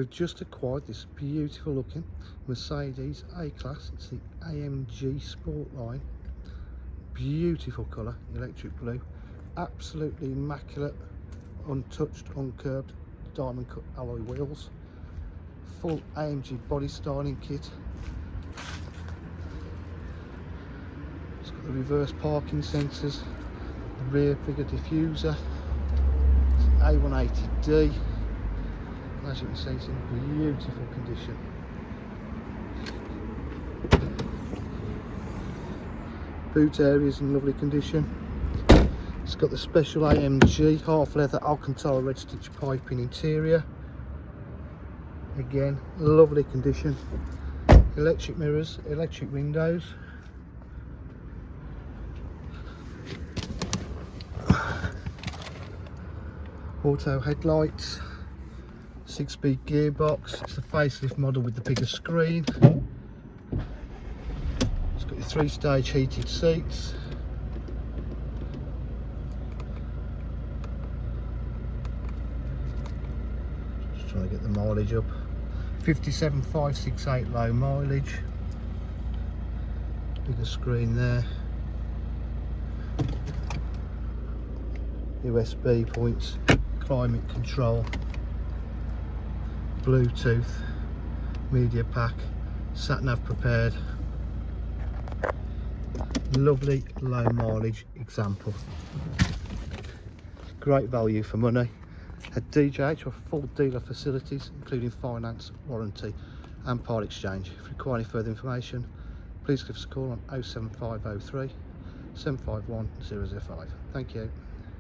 We've just acquired this beautiful looking Mercedes A-Class. It's the AMG Sport line. Beautiful colour, electric blue. Absolutely immaculate, untouched, uncurbed, diamond cut alloy wheels. Full AMG body styling kit. It's got the reverse parking sensors, the rear figure diffuser. It's an A180d. As you can see, it's in beautiful condition. Boot area is in lovely condition. It's got the special AMG half leather Alcantara red stitch piping interior. Again, lovely condition. Electric mirrors, electric windows. Auto headlights. 6-speed gearbox. It's the facelift model with the bigger screen. It's got your 3-stage heated seats. Just trying to get the mileage up. 57,568 low mileage. Bigger screen there. USB points, climate control, Bluetooth, media pack, sat nav prepared. Lovely low mileage example. Great value for money. At DJH are full dealer facilities including finance, warranty and part exchange. If you require any further information, please give us a call on 07503 751 005. Thank you.